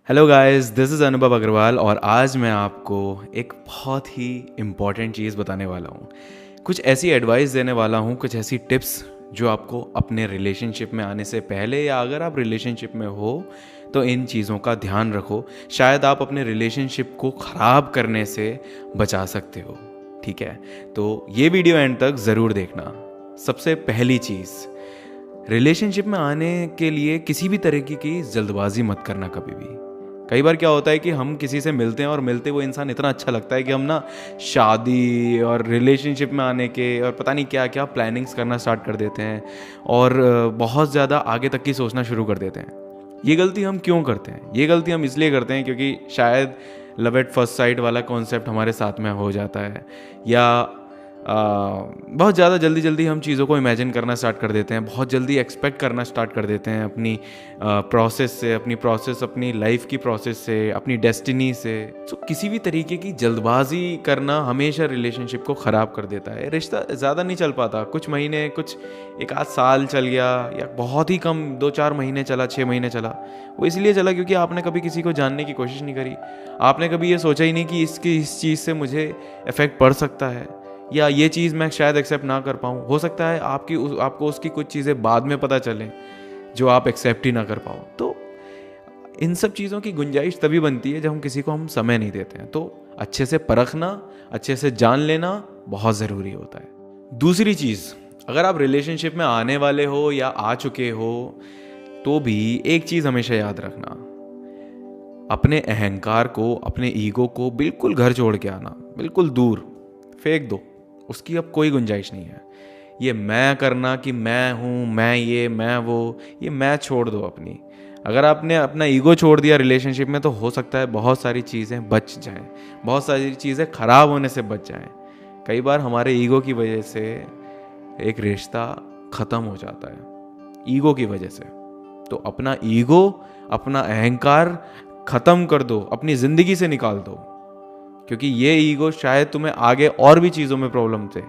Hello guys, this is अनुभव अग्रवाल और आज मैं आपको एक बहुत ही इम्पॉर्टेंट चीज़ बताने वाला हूँ। कुछ ऐसी एडवाइस देने वाला हूँ, कुछ ऐसी टिप्स जो आपको अपने रिलेशनशिप में आने से पहले या अगर आप रिलेशनशिप में हो तो इन चीज़ों का ध्यान रखो। शायद आप अपने रिलेशनशिप को ख़राब करने से बचा सकते हो। ठीक है, तो ये वीडियो एंड तक ज़रूर देखना। सबसे पहली चीज़, रिलेशनशिप में आने के लिए किसी भी तरीके की जल्दबाजी मत करना कभी भी। कई बार क्या होता है कि हम किसी से मिलते हैं और मिलते वो इंसान इतना अच्छा लगता है कि हम ना शादी और रिलेशनशिप में आने के और पता नहीं क्या क्या प्लानिंग्स करना स्टार्ट कर देते हैं और बहुत ज़्यादा आगे तक की सोचना शुरू कर देते हैं। ये गलती हम क्यों करते हैं? ये गलती हम इसलिए करते हैं क्योंकि शायद लव एट फर्स्ट साइट वाला कॉन्सेप्ट हमारे साथ में हो जाता है, या बहुत ज़्यादा जल्दी जल्दी हम चीज़ों को इमेजिन करना स्टार्ट कर देते हैं, बहुत jल्दी एक्सपेक्ट करना स्टार्ट कर देते हैं अपनी प्रोसेस से, अपनी लाइफ की प्रोसेस से, अपनी डेस्टिनी से। सो किसी भी तरीके की जल्दबाजी करना हमेशा रिलेशनशिप को ख़राब कर देता है। रिश्ता ज़्यादा नहीं चल पाता, कुछ महीने, कुछ एक आध साल चल गया, या बहुत ही कम 2-4 महीने चला, 6 महीने चला। वो इसलिए चला क्योंकि आपने कभी किसी को जानने की कोशिश नहीं करी। आपने कभी ये सोचा ही नहीं कि इस चीज़ से मुझे इफ़ेक्ट पड़ सकता है, या ये चीज़ मैं शायद एक्सेप्ट ना कर पाऊँ। हो सकता है आपको उसकी कुछ चीज़ें बाद में पता चलें जो आप एक्सेप्ट ही ना कर पाओ। तो इन सब चीज़ों की गुंजाइश तभी बनती है जब हम किसी को समय नहीं देते हैं। तो अच्छे से परखना, अच्छे से जान लेना बहुत ज़रूरी होता है। दूसरी चीज़, अगर आप रिलेशनशिप में आने वाले हो या आ चुके हो तो भी एक चीज़ हमेशा याद रखना, अपने अहंकार को, अपने ईगो को बिल्कुल घर छोड़ के आना, बिल्कुल दूर फेंक दो। उसकी अब कोई गुंजाइश नहीं है। ये मैं करना कि मैं हूँ, मैं ये, मैं वो, ये मैं छोड़ दो अपनी। अगर आपने अपना ईगो छोड़ दिया रिलेशनशिप में तो हो सकता है बहुत सारी चीज़ें बच जाएं, बहुत सारी चीज़ें ख़राब होने से बच जाएं। कई बार हमारे ईगो की वजह से एक रिश्ता ख़त्म हो जाता है, ईगो की वजह से। तो अपना ईगो, अपना अहंकार ख़त्म कर दो, अपनी ज़िंदगी से निकाल दो, क्योंकि ये ईगो शायद तुम्हें आगे और भी चीज़ों में प्रॉब्लम थे।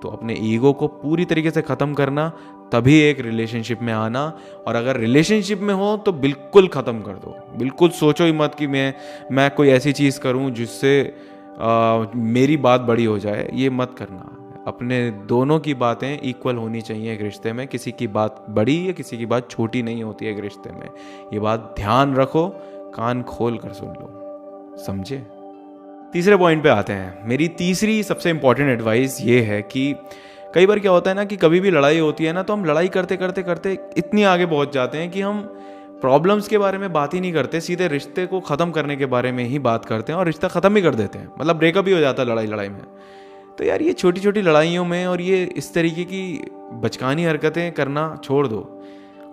तो अपने ईगो को पूरी तरीके से ख़त्म करना, तभी एक रिलेशनशिप में आना। और अगर रिलेशनशिप में हो तो बिल्कुल ख़त्म कर दो। बिल्कुल सोचो ही मत कि मैं कोई ऐसी चीज़ करूं जिससे मेरी बात बड़ी हो जाए। ये मत करना। अपने दोनों की बातें इक्वल होनी चाहिए एक रिश्ते में। किसी की बात बड़ी या किसी की बात छोटी नहीं होती है एक रिश्ते में। ये बात ध्यान रखो, कान खोल कर सुन लो, समझे? तीसरे पॉइंट पे आते हैं। मेरी तीसरी सबसे इंपॉर्टेंट एडवाइस ये है कि कई बार क्या होता है ना कि कभी भी लड़ाई होती है ना, तो हम लड़ाई करते करते करते इतनी आगे पहुंच जाते हैं कि हम प्रॉब्लम्स के बारे में बात ही नहीं करते, सीधे रिश्ते को ख़त्म करने के बारे में ही बात करते हैं और रिश्ता ख़त्म ही कर देते हैं। मतलब ब्रेकअप ही हो जाता है लड़ाई लड़ाई में। तो यार, ये छोटी छोटी लड़ाइयों में और ये इस तरीके की बचकानी हरकतें करना छोड़ दो।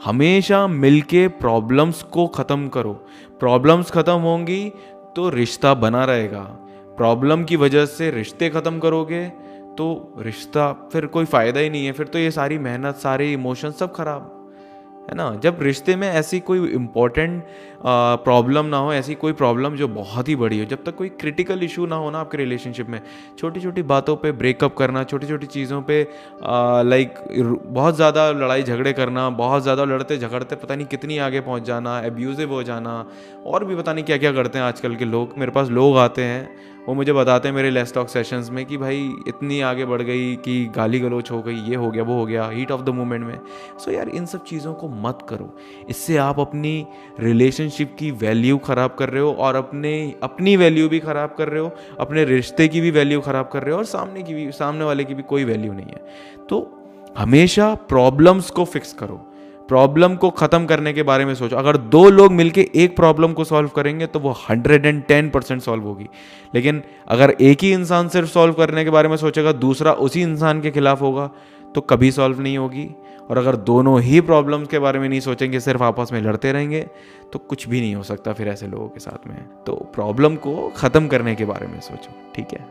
हमेशा मिलके प्रॉब्लम्स को ख़त्म करो। प्रॉब्लम्स ख़त्म होंगी तो रिश्ता बना रहेगा। प्रॉब्लम की वजह से रिश्ते ख़त्म करोगे तो रिश्ता फिर कोई फ़ायदा ही नहीं है। फिर तो ये सारी मेहनत, सारे इमोशन सब खराब, है ना। जब रिश्ते में ऐसी कोई इम्पोर्टेंट प्रॉब्लम ना हो, ऐसी कोई प्रॉब्लम जो बहुत ही बड़ी हो, जब तक कोई क्रिटिकल इशू ना हो ना आपके रिलेशनशिप में, छोटी छोटी बातों पे ब्रेकअप करना, छोटी छोटी चीज़ों पे बहुत ज़्यादा लड़ाई झगड़े करना, बहुत ज़्यादा लड़ते झगड़ते पता नहीं कितनी आगे पहुंच जाना, एब्यूजिव हो जाना, और भी पता नहीं क्या क्या करते हैं आजकल के लोग। मेरे पास लोग आते हैं, वो मुझे बताते हैं मेरे लेस टॉक सेशंस में कि भाई इतनी आगे बढ़ गई कि गाली गलौच हो गई, ये हो गया, वो हो गया, हीट ऑफ द मोमेंट में। सो यार, इन सब चीज़ों को मत करो। इससे आप अपनी रिलेशनशिप की वैल्यू ख़राब कर रहे हो और अपनी वैल्यू भी ख़राब कर रहे हो, अपने रिश्ते की भी वैल्यू ख़राब कर रहे हो, और सामने वाले की भी कोई वैल्यू नहीं है। तो हमेशा प्रॉब्लम्स को फिक्स करो, प्रॉब्लम को ख़त्म करने के बारे में सोचो। अगर 2 लोग मिलके एक प्रॉब्लम को सॉल्व करेंगे तो वो 110% सॉल्व होगी। लेकिन अगर एक ही इंसान सिर्फ सॉल्व करने के बारे में सोचेगा, दूसरा उसी इंसान के खिलाफ होगा, तो कभी सॉल्व नहीं होगी। और अगर दोनों ही प्रॉब्लम्स के बारे में नहीं सोचेंगे, सिर्फ आपस में लड़ते रहेंगे, तो कुछ भी नहीं हो सकता फिर ऐसे लोगों के साथ में। तो प्रॉब्लम को ख़त्म करने के बारे में सोचो, ठीक है।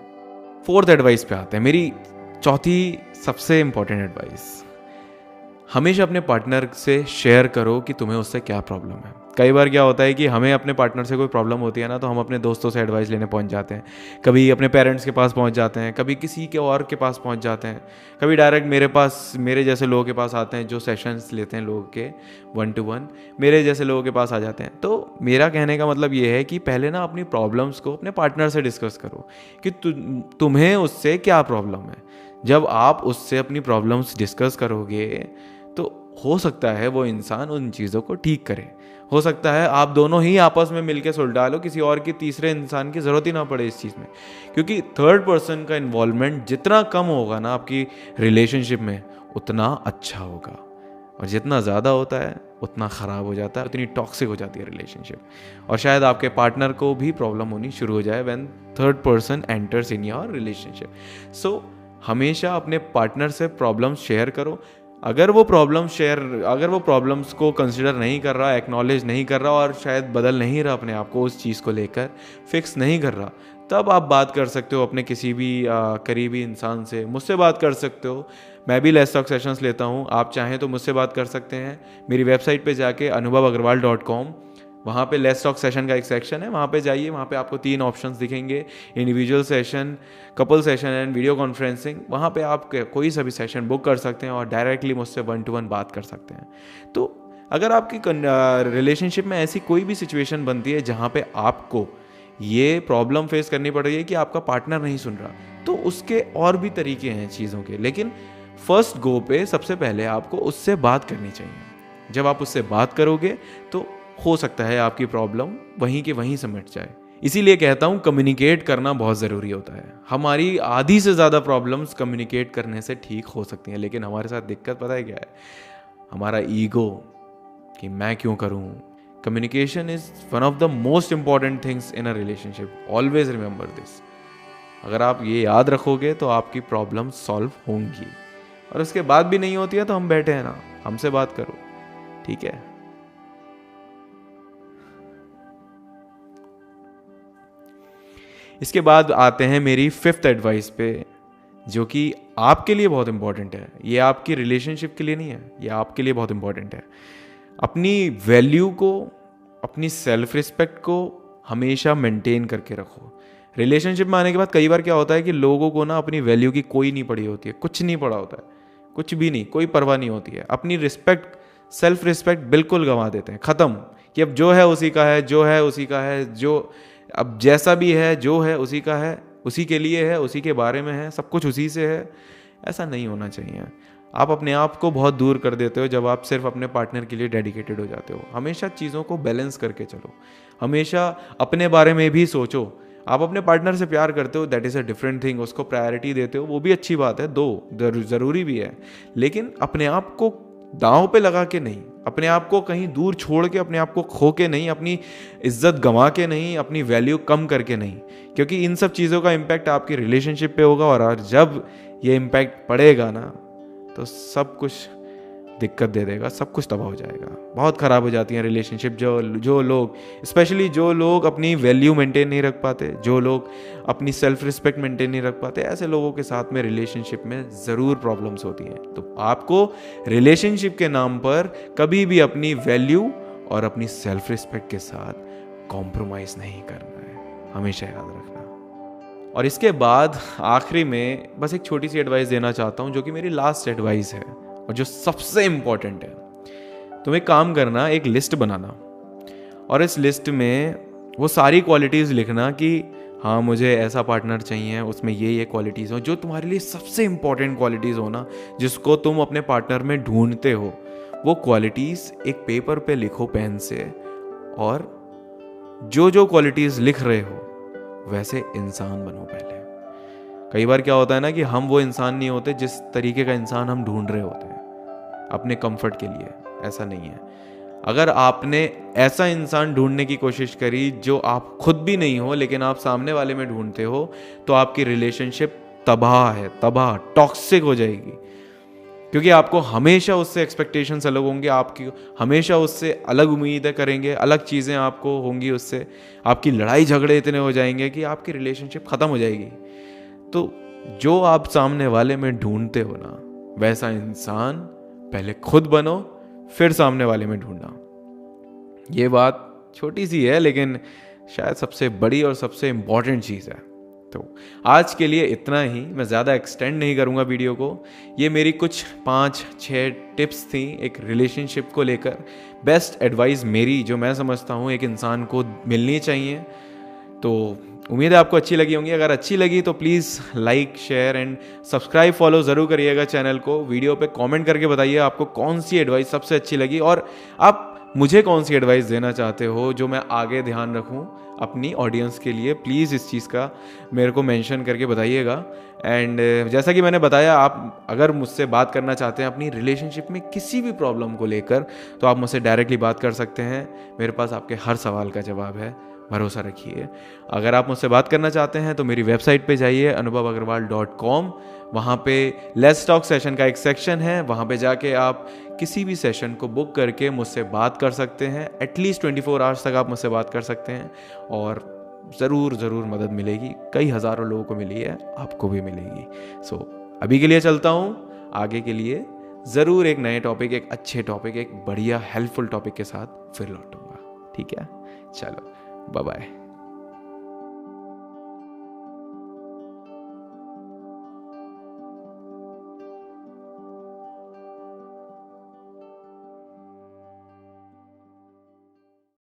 4th एडवाइस पे आते हैं। मेरी चौथी सबसे इंपॉर्टेंट एडवाइस, हमेशा अपने पार्टनर से शेयर करो कि तुम्हें उससे क्या प्रॉब्लम है। कई बार क्या होता है कि हमें अपने पार्टनर से कोई प्रॉब्लम होती है ना, तो हम अपने दोस्तों से एडवाइस लेने पहुंच जाते हैं, कभी अपने पेरेंट्स के पास पहुंच जाते हैं, कभी किसी के और के पास पहुंच जाते हैं, कभी डायरेक्ट मेरे पास, मेरे जैसे लोगों के पास आते हैं जो सेशंस लेते हैं लोगों के 1-to-1, मेरे जैसे लोगों के पास आ जाते हैं। तो मेरा कहने का मतलब ये है कि पहले ना अपनी प्रॉब्लम्स को अपने पार्टनर से डिस्कस करो कि तुम्हें उससे क्या प्रॉब्लम है। जब आप उससे अपनी प्रॉब्लम्स डिस्कस करोगे तो हो सकता है वो इंसान उन चीज़ों को ठीक करे, हो सकता है आप दोनों ही आपस में मिलकर सुलझा लो, किसी और की तीसरे इंसान की ज़रूरत ही ना पड़े इस चीज़ में। क्योंकि थर्ड पर्सन का इन्वॉल्वमेंट जितना कम होगा ना आपकी रिलेशनशिप में, उतना अच्छा होगा, और जितना ज़्यादा होता है उतना ख़राब हो जाता है, उतनी टॉक्सिक हो जाती है रिलेशनशिप, और शायद आपके पार्टनर को भी प्रॉब्लम होनी शुरू हो जाए when third person enters in your relationship. So हमेशा अपने पार्टनर से प्रॉब्लम शेयर करो। अगर वो प्रॉब्लम्स को कंसिडर नहीं कर रहा, एक्नॉलेज नहीं कर रहा, और शायद बदल नहीं रहा अपने आप को उस चीज़ को लेकर, फिक्स नहीं कर रहा, तब आप बात कर सकते हो अपने किसी भी करीबी इंसान से। मुझसे बात कर सकते हो, मैं भी लेट्स टॉक सेशंस लेता हूँ, आप चाहें तो मुझसे बात कर सकते हैं। मेरी वेबसाइट पे जाके anubhavagarwal.com, वहाँ पे लेट्स टॉक सेशन का एक सेक्शन है, वहाँ पे जाइए, वहाँ पे आपको 3 ऑप्शंस दिखेंगे, individual session, couple session and video conferencing. वहाँ पे आप कोई सा भी सेशन बुक कर सकते हैं और डायरेक्टली मुझसे 1-to-1 बात कर सकते हैं। तो अगर आपकी रिलेशनशिप में ऐसी कोई भी सिचुएशन बनती है जहाँ पे आपको ये प्रॉब्लम फेस करनी पड़ रही है कि आपका पार्टनर नहीं सुन रहा, तो उसके और भी तरीके हैं चीज़ों के, लेकिन फर्स्ट गो पे सबसे पहले आपको उससे बात करनी चाहिए। जब आप उससे बात करोगे तो हो सकता है आपकी प्रॉब्लम वहीं के वहीं सिमट जाए। इसीलिए कहता हूँ कम्युनिकेट करना बहुत ज़रूरी होता है। हमारी आधी से ज़्यादा प्रॉब्लम्स कम्युनिकेट करने से ठीक हो सकती हैं, लेकिन हमारे साथ दिक्कत पता है क्या है? हमारा ईगो, कि मैं क्यों करूँ। Communication is one of the most important things in a relationship, always remember this. अगर आप ये याद रखोगे तो आपकी प्रॉब्लम सॉल्व होंगी, और उसके बाद भी नहीं होती है तो हम बैठे हैं ना, हमसे बात करो, ठीक है। इसके बाद आते हैं मेरी 5th एडवाइस पे, जो कि आपके लिए बहुत इंपॉर्टेंट है। ये आपकी रिलेशनशिप के लिए नहीं है, ये आपके लिए बहुत इंपॉर्टेंट है। अपनी वैल्यू को, अपनी सेल्फ रिस्पेक्ट को हमेशा मेंटेन करके रखो। रिलेशनशिप में आने के बाद कई बार क्या होता है कि लोगों को ना अपनी वैल्यू की कोई नहीं पड़ी होती है, कुछ नहीं पड़ा होता है, कुछ भी नहीं, कोई परवाह नहीं होती है। अपनी रिस्पेक्ट, सेल्फ रिस्पेक्ट बिल्कुल गंवा देते हैं, ख़त्म, कि अब जो है उसी का है, जो है उसी का है, जो अब जैसा भी है, जो है उसी का है, उसी के लिए है, उसी के बारे में है, सब कुछ उसी से है। ऐसा नहीं होना चाहिए। आप अपने आप को बहुत दूर कर देते हो जब आप सिर्फ अपने पार्टनर के लिए डेडिकेटेड हो जाते हो। हमेशा चीज़ों को बैलेंस करके चलो, हमेशा अपने बारे में भी सोचो। आप अपने पार्टनर से प्यार करते हो, that is a different thing, उसको प्रायोरिटी देते हो, वो भी अच्छी बात है, ज़रूरी भी है, लेकिन अपने आप को दांव पे लगा के नहीं, अपने आप को कहीं दूर छोड़ के, अपने आप को खो के नहीं, अपनी इज्जत गंवा के नहीं, अपनी वैल्यू कम करके नहीं, क्योंकि इन सब चीज़ों का इम्पैक्ट आपकी रिलेशनशिप पे होगा, और जब ये इम्पैक्ट पड़ेगा ना तो सब कुछ दिक्कत दे देगा, सब कुछ तबाह हो जाएगा। बहुत ख़राब हो जाती हैं रिलेशनशिप। जो लोग, स्पेशली जो लोग अपनी वैल्यू मेंटेन नहीं रख पाते, जो लोग अपनी सेल्फ रिस्पेक्ट मेंटेन नहीं रख पाते, ऐसे लोगों के साथ में रिलेशनशिप में ज़रूर प्रॉब्लम्स होती हैं। तो आपको रिलेशनशिप के नाम पर कभी भी अपनी वैल्यू और अपनी सेल्फ रिस्पेक्ट के साथ कॉम्प्रोमाइज़ नहीं करना है, हमेशा याद रखना। और इसके बाद आखिरी में बस एक छोटी सी एडवाइस देना चाहता हूँ, जो कि मेरी लास्ट एडवाइस है और जो सबसे इम्पॉर्टेंट है। तुम एक काम करना, एक लिस्ट बनाना, और इस लिस्ट में वो सारी क्वालिटीज़ लिखना कि हाँ मुझे ऐसा पार्टनर चाहिए, उसमें ये क्वालिटीज़ हो, जो तुम्हारे लिए सबसे इम्पॉर्टेंट क्वालिटीज़ हो ना, जिसको तुम अपने पार्टनर में ढूंढते हो। वो क्वालिटीज़ एक पेपर पे लिखो पेन से, और जो क्वालिटीज़ लिख रहे हो वैसे इंसान बनो पहले। कई बार क्या होता है ना कि हम वो इंसान नहीं होते जिस तरीके का इंसान हम ढूंढ रहे होते हैं अपने कंफर्ट के लिए। ऐसा नहीं है। अगर आपने ऐसा इंसान ढूंढने की कोशिश करी जो आप खुद भी नहीं हो, लेकिन आप सामने वाले में ढूंढते हो, तो आपकी रिलेशनशिप तबाह टॉक्सिक हो जाएगी, क्योंकि आपको हमेशा उससे एक्सपेक्टेशंस अलग होंगे, आपकी हमेशा उससे अलग उम्मीदें करेंगे, अलग चीज़ें आपको होंगी उससे, आपकी लड़ाई झगड़े इतने हो जाएंगे कि आपकी रिलेशनशिप ख़त्म हो जाएगी। तो जो आप सामने वाले में ढूंढते हो ना, वैसा इंसान पहले खुद बनो, फिर सामने वाले में ढूंढना। ये बात छोटी सी है लेकिन शायद सबसे बड़ी और सबसे इम्पॉर्टेंट चीज़ है। तो आज के लिए इतना ही, मैं ज़्यादा एक्सटेंड नहीं करूँगा वीडियो को। ये मेरी कुछ 5-6 टिप्स थी एक रिलेशनशिप को लेकर, बेस्ट एडवाइस मेरी जो मैं समझता हूँ एक इंसान को मिलनी चाहिए। तो उम्मीद है आपको अच्छी लगी होंगी। अगर अच्छी लगी तो please like, share and subscribe, follow ज़रूर करिएगा चैनल को। वीडियो पे कमेंट करके बताइए आपको कौन सी एडवाइस सबसे अच्छी लगी और आप मुझे कौन सी एडवाइस देना चाहते हो जो मैं आगे ध्यान रखूं अपनी ऑडियंस के लिए। प्लीज़ इस चीज़ का मेरे को मेंशन करके बताइएगा। एंड जैसा कि मैंने बताया, आप अगर मुझसे बात करना चाहते हैं अपनी रिलेशनशिप में किसी भी प्रॉब्लम को लेकर तो आप मुझसे डायरेक्टली बात कर सकते हैं। मेरे पास आपके हर सवाल का जवाब है, भरोसा रखिए। अगर आप मुझसे बात करना चाहते हैं तो मेरी वेबसाइट पे जाइए anubhavagarwal.com। वहाँ पे लेट्स टॉक सेशन का एक सेक्शन है, वहाँ पे जाके आप किसी भी सेशन को बुक करके मुझसे बात कर सकते हैं। एटलीस्ट 24 आवर्स तक आप मुझसे बात कर सकते हैं और ज़रूर मदद मिलेगी। कई हज़ारों लोगों को मिली है, आपको भी मिलेगी। सो अभी के लिए चलता हूँ, आगे के लिए ज़रूर एक नए टॉपिक, एक अच्छे टॉपिक, एक बढ़िया हेल्पफुल टॉपिक के साथ फिर लौटूंगा। ठीक है, चलो बाय बाय।